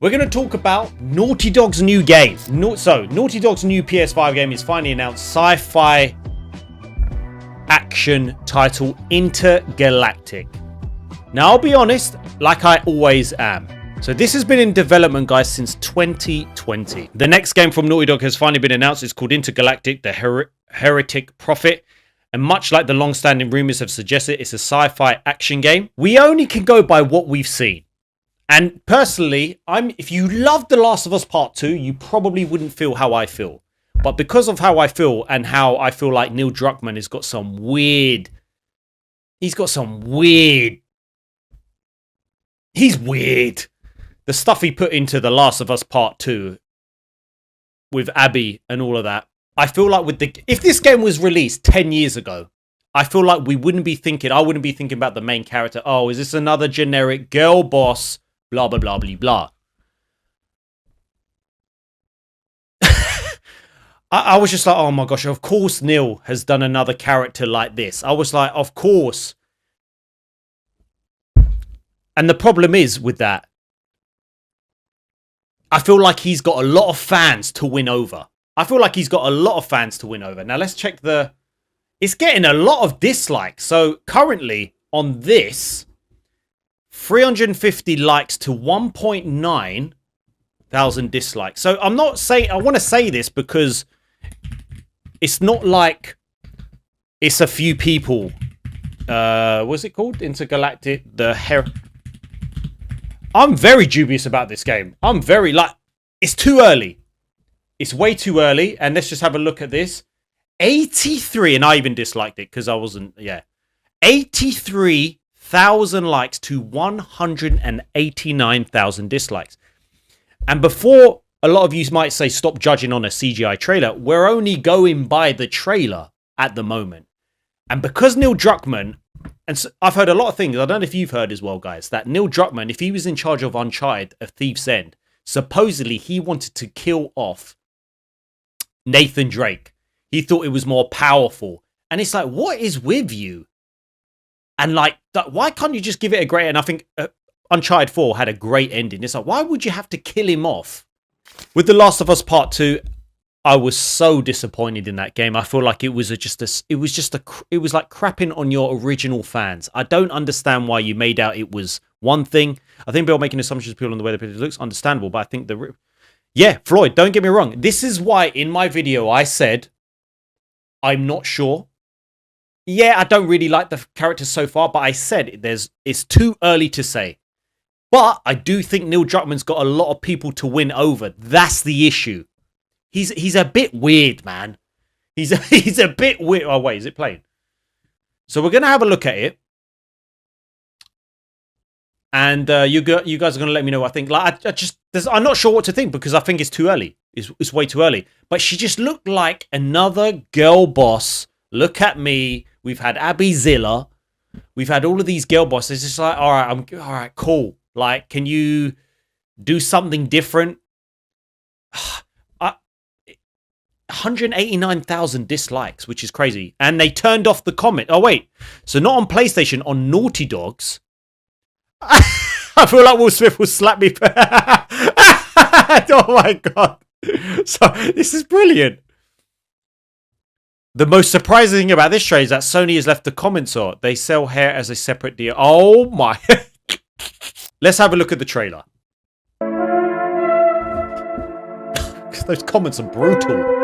We're going to talk about Naughty Dog's new game. Naughty Dog's new PS5 game is finally announced. Sci-fi action title Intergalactic. Now, I'll be honest, like I always am. So this has been in development, guys, since 2020. The next game from Naughty Dog has finally been announced. It's called Intergalactic, the Heretic Prophet. And much like the long-standing rumors have suggested, it's a sci-fi action game. We only can go by what we've seen. And personally, if you love The Last of Us Part 2, you probably wouldn't feel how I feel. But because of how I feel and how I feel like Neil Druckmann has got some weird... He's weird. The stuff he put into The Last of Us Part 2 with Abby and all of that. I feel like if this game was released 10 years ago, I feel like I wouldn't be thinking about the main character. Oh, is this another generic girl boss? Blah, blah, blah, blah, blah. I was just like, oh my gosh, of course Neil has done another character like this. I was like, of course. And the problem is with that, I feel like he's got a lot of fans to win over. Now let's check it's getting a lot of dislikes. So currently on this, 350 likes to 1.9 thousand dislikes. So I want to say this because it's not like it's a few people. What's it called? Intergalactic, I'm very dubious about this game. It's too early. It's way too early. And let's just have a look at this. 83, and I even disliked it because I wasn't, 83,000 likes to 189,000 dislikes. And before a lot of you might say stop judging on a CGI trailer, we're only going by the trailer at the moment. And because Neil Druckmann, and so I've heard a lot of things, I don't know if you've heard as well, guys, that Neil Druckmann, if he was in charge of Uncharted, A Thief's End, supposedly he wanted to kill off Nathan Drake. He thought it was more powerful. And it's like, what is with you? And like, why can't you just give it a great... And I think Uncharted 4 had a great ending. It's like, why would you have to kill him off? With The Last of Us Part 2, I was so disappointed in that game. I feel like it was like crapping on your original fans. I don't understand why you made out it was one thing. I think people are making assumptions people on the way the picture looks understandable, but I think Floyd, don't get me wrong. This is why in my video I said I'm not sure. Yeah, I don't really like the characters so far, but I said it's too early to say. But I do think Neil Druckmann's got a lot of people to win over. That's the issue. He's a bit weird, man. He's a bit weird. Oh wait, is it playing? So we're gonna have a look at it, and you guys are gonna let me know what I think. Like I'm not sure what to think because I think it's too early. It's way too early. But she just looked like another girl boss. Look at me. We've had Abby Zilla. We've had all of these girl bosses. It's just like, all right, cool. Like, can you do something different? 189,000 dislikes, which is crazy. And they turned off the comment. Oh, wait. So not on PlayStation, on Naughty Dogs. I feel like Will Smith will slap me. Oh, my God. So this is brilliant. The most surprising thing about this trade is that Sony has left the comments on. They sell hair as a separate deal. Oh, my. Let's have a look at the trailer. Those comments are brutal.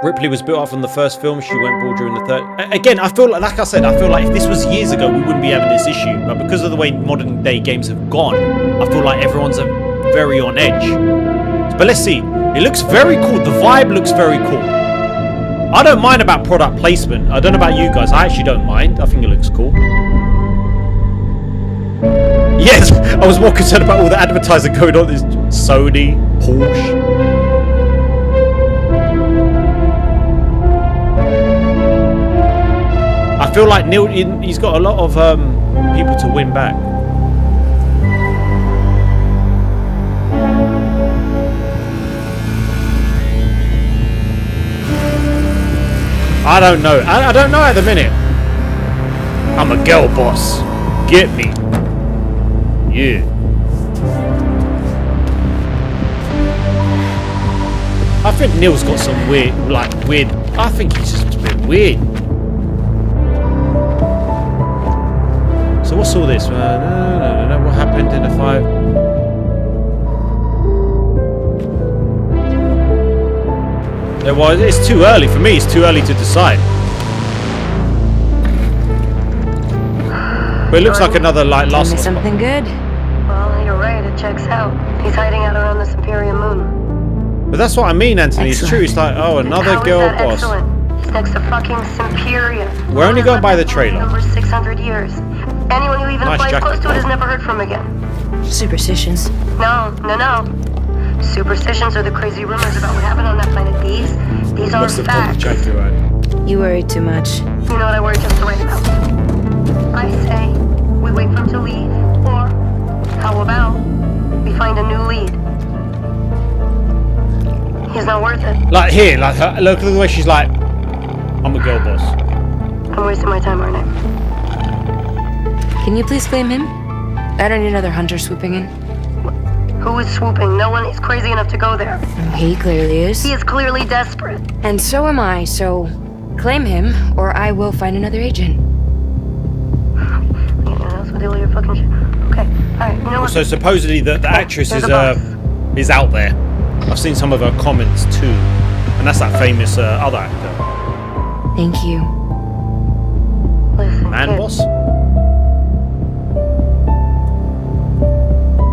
Ripley was built up from the first film. She went bald during the third. Again, I feel like I said, if this was years ago, we wouldn't be having this issue. But because of the way modern day games have gone, I feel like everyone's very on edge. But let's see. It looks very cool. The vibe looks very cool. I don't mind about product placement. I don't know about you guys. I actually don't mind. I think it looks cool. Yes, I was more concerned about all the advertising going on. This Sony, Porsche. I feel like Neil, he's got a lot of people to win back. I don't know. I don't know at the minute. I'm a girl boss. Get me. Yeah. I think Neil's got some weird. I think he's just a bit weird. So what's all this? No. What happened in the fight? Well, it's too early for me. It's too early to decide. But it looks like another Last of Us. Something good? Well, you're right. It checks out. He's hiding out around this Imperium moon. But that's what I mean, Anthony. Excellent. It's true. It's like, oh, another How girl is that boss. Excellent? He's next to fucking Simperia. We're only going by the trailer. Over 600 years. Anyone who even Nice flies jacket. close to it is never heard from again. Superstitions. No. Superstitions are the crazy rumors about what happened on that planet. These are What's the facts. jacket, right? You worry too much. You know what I worry just to write about? I say we wait for him to leave, or how about we find a new lead? He's not worth it. Like here, like her, look at the way she's like, I'm a girl boss. I'm wasting my time, aren't I? Can you please blame him? I don't need another hunter swooping in. Who is swooping? No one is crazy enough to go there. He clearly is. He is clearly desperate. And so am I, so claim him, or I will find another agent. You know, that's what deal with your fucking shit. Okay, alright, you know what? So supposedly the actress there's is a boss. is out there. I've seen some of her comments too, and that's that famous other actor, Thank you. Listen, man kid, boss.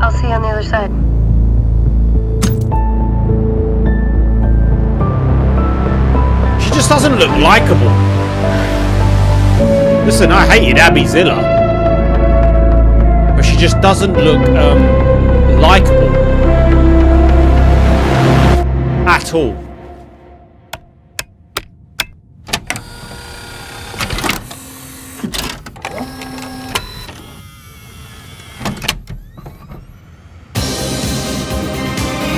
I'll see you on the other side. She just doesn't look likable. Listen, I hated Abby Zilla, but she just doesn't look likable at all.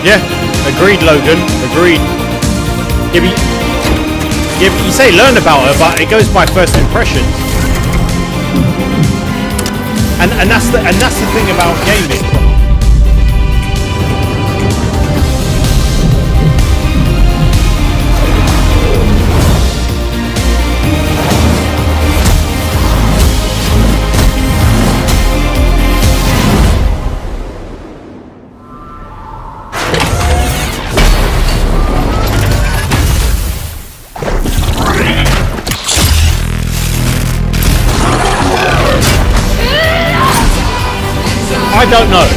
Yeah, agreed, Logan. Agreed. Yeah, but you say learn about her, but it goes by first impressions. And that's the thing about gaming. I don't know.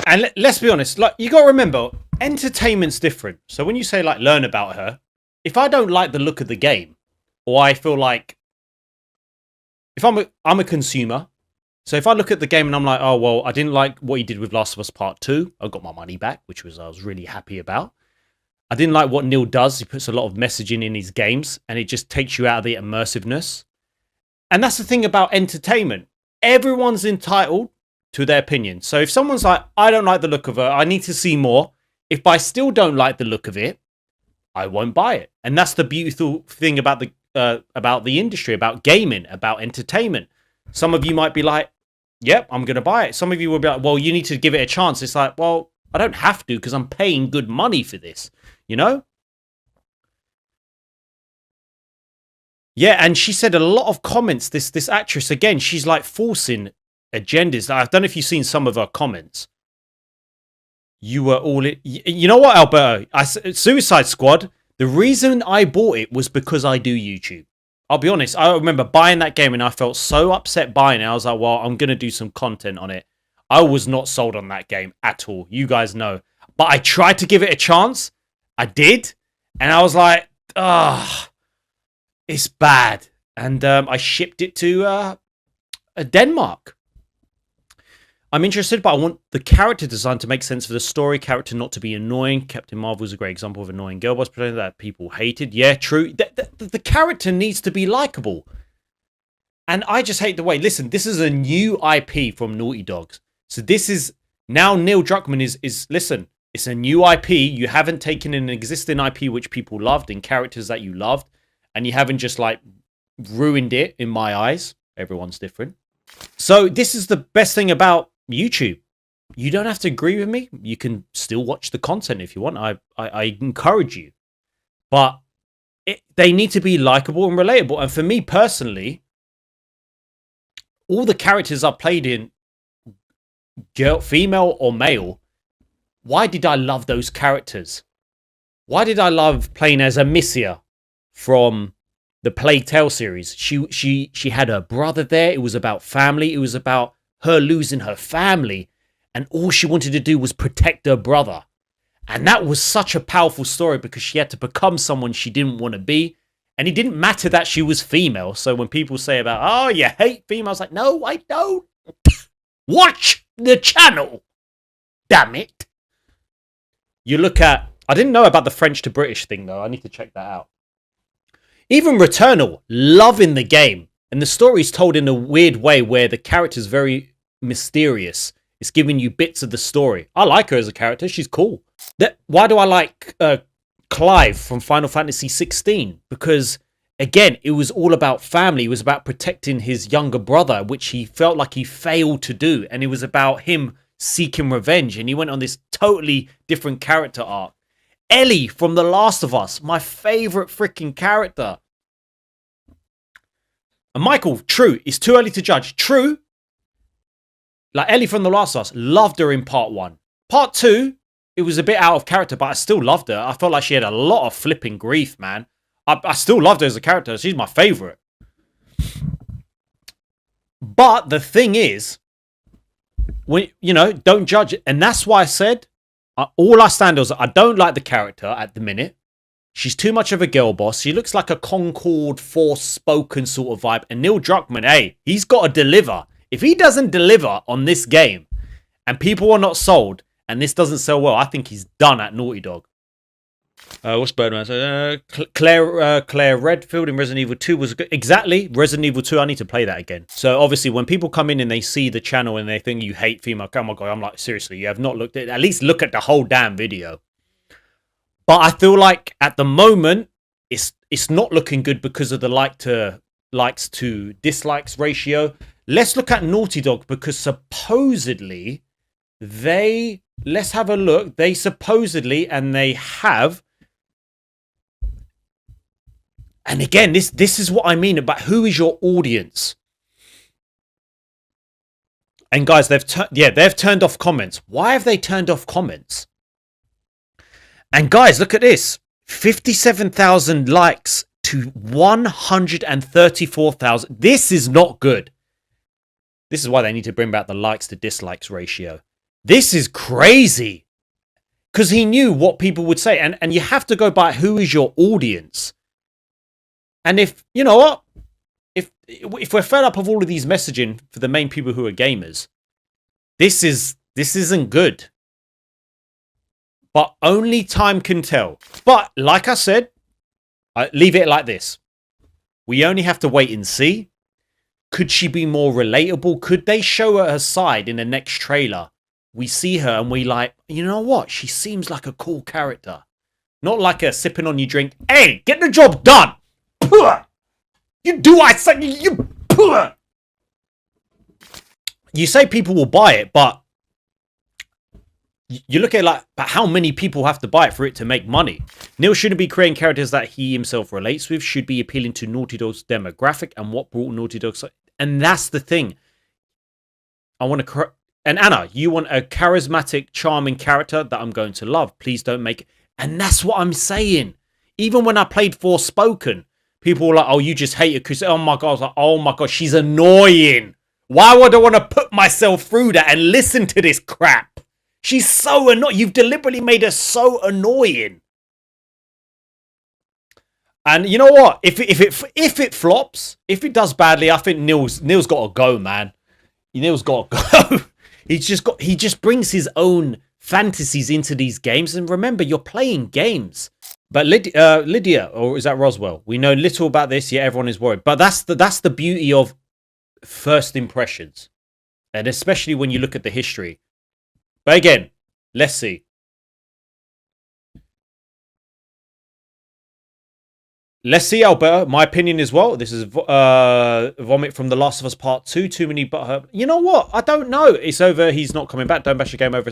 And let's be honest, like you got to remember, entertainment's different. So when you say like learn about her, if I don't like the look of the game, or I feel like if I'm a consumer, so if I look at the game and I'm like, oh well, I didn't like what he did with Last of Us Part 2, I got my money back, which I was really happy about. I didn't like what Neil does. He puts a lot of messaging in his games, and it just takes you out of the immersiveness. And that's the thing about entertainment. Everyone's entitled to their opinion. So if someone's like, I don't like the look of her, I need to see more. If I still don't like the look of it, I won't buy it. And that's the beautiful thing about the industry, about gaming, about entertainment. Some of you might be like, yep, I'm going to buy it. Some of you will be like, well, you need to give it a chance. It's like, well, I don't have to because I'm paying good money for this, you know? Yeah, and she said a lot of comments, this actress, again, she's like forcing agendas. I don't know if you've seen some of her comments. You were all... You know what, Alberto? Suicide Squad, the reason I bought it was because I do YouTube. I'll be honest, I remember buying that game and I felt so upset buying it. I was like, well, I'm going to do some content on it. I was not sold on that game at all. You guys know. But I tried to give it a chance. I did. And I was like, it's bad. And I shipped it to Denmark. I'm interested, but I want the character design to make sense for the story, character not to be annoying. Captain Marvel is a great example of annoying girl boss predator that people hated. Yeah, true. The character needs to be likable. And I just hate the way, listen, this is a new IP from Naughty Dogs. So this is, now Neil Druckmann is listen, it's a new IP. You haven't taken an existing IP which people loved and characters that you loved, and you haven't just like ruined it in my eyes. Everyone's different. So this is the best thing about YouTube. You don't have to agree with me. You can still watch the content if you want. I encourage you. But they need to be likable and relatable. And for me personally, all the characters I played in, girl, female or male, why did I love those characters? Why did I love playing as Amicia from the Plague Tale series? She had her brother there. It was about family. It was about her losing her family, and all she wanted to do was protect her brother. And that was such a powerful story because she had to become someone she didn't want to be. And it didn't matter that she was female. So when people say about, oh, you hate females, like, no, I don't. Watch the channel. Damn it. You look at, I didn't know about the French to British thing though. I need to check that out. Even Returnal, loving the game. And the story's told in a weird way where the character's very mysterious. It's giving you bits of the story. I like her as a character. She's cool. Why do I like Clive from Final Fantasy 16? Because, again, it was all about family. It was about protecting his younger brother, which he felt like he failed to do. And it was about him seeking revenge. And he went on this totally different character arc. Ellie from The Last of Us, my favorite freaking character. And Michael, true, it's too early to judge. True. Like Ellie from The Last of Us, loved her in part 1. Part 2, it was a bit out of character, but I still loved her. I felt like she had a lot of flipping grief, man. I still loved her as a character. She's my favorite. But the thing is, when don't judge it. And that's why I said, all I stand is I don't like the character at the minute. She's too much of a girl boss. She looks like a Concord Forspoken sort of vibe. And Neil Druckmann, hey, he's got to deliver. If he doesn't deliver on this game and people are not sold and this doesn't sell well, I think he's done at Naughty Dog. What's Birdman? Claire Redfield in Resident Evil 2 was good. Exactly. Resident Evil 2, I need to play that again. So obviously when people come in and they see the channel and they think you hate female, oh my God, I'm like, seriously, you have not looked at least look at the whole damn video. But I feel like at the moment, it's not looking good because of the likes to dislikes ratio. Let's look at Naughty Dog because supposedly let's have a look. They supposedly, and they have. And again, this is what I mean about who is your audience. And guys, they've turned off comments. Why have they turned off comments? And guys, look at this. 57,000 likes to 134,000. This is not good. This is why they need to bring back the likes to dislikes ratio. This is crazy. Because he knew what people would say. And you have to go by who is your audience. And if, you know what? If we're fed up of all of these messaging for the main people who are gamers, this isn't good. But only time can tell. But like I said, I leave it like this. We only have to wait and see. Could she be more relatable? Could they show her side in the next trailer? We see her and we like, you know what? She seems like a cool character. Not like a sipping on your drink. Hey, get the job done. You do I say you. You say people will buy it, but you look at it like, but how many people have to buy it for it to make money? Neil shouldn't be creating characters that he himself relates with, should be appealing to Naughty Dog's demographic and what brought Naughty Dog. And that's the thing. And Anna, you want a charismatic, charming character that I'm going to love. Please don't make it. And that's what I'm saying. Even when I played Forspoken, people were like, oh, you just hate her because, oh my God. I was like, oh my God, she's annoying. Why would I want to put myself through that and listen to this crap? She's so annoying. You've deliberately made her so annoying. And you know what? If it flops, if it does badly, I think Neil's got to go, man. Neil's got to go. he just brings his own fantasies into these games. And remember, you're playing games. But Lydia, or is that Roswell? We know little about this. Yeah, everyone is worried. But that's the beauty of first impressions, and especially when you look at the history. But again, let's see. Let's see, Alberta. My opinion as well. This is Vomit from The Last of Us Part 2. Too many but you know what? I don't know. It's over. He's not coming back. Don't bash the game over.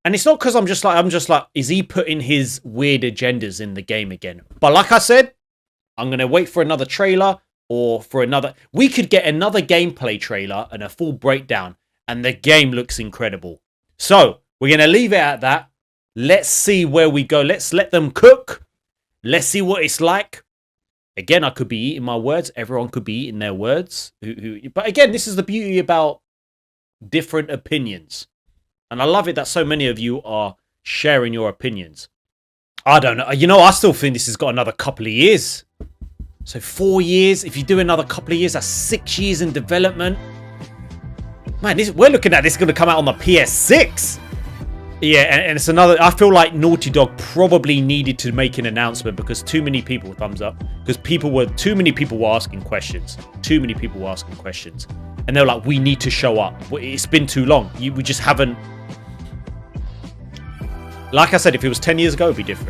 And it's not because I'm just like, is he putting his weird agendas in the game again? But like I said, I'm going to wait for another trailer or for another. We could get another gameplay trailer and a full breakdown, and the game looks incredible. So we're going to leave it at that. Let's see where we go. Let's let them cook. Let's see what it's like. Again, I could be eating my words. Everyone could be eating their words. But again, this is the beauty about different opinions. And I love it that so many of you are sharing your opinions. I don't know. You know, I still think this has got another couple of years. So 4 years. If you do another couple of years, that's 6 years in development. Man, we're looking at this going to come out on the PS6. Yeah, and it's another. I feel like Naughty Dog probably needed to make an announcement because too many people, thumbs up, because too many people were asking questions. Too many people were asking questions. And they were like, we need to show up. It's been too long. We just haven't. Like I said, if it was 10 years ago, it'd be different.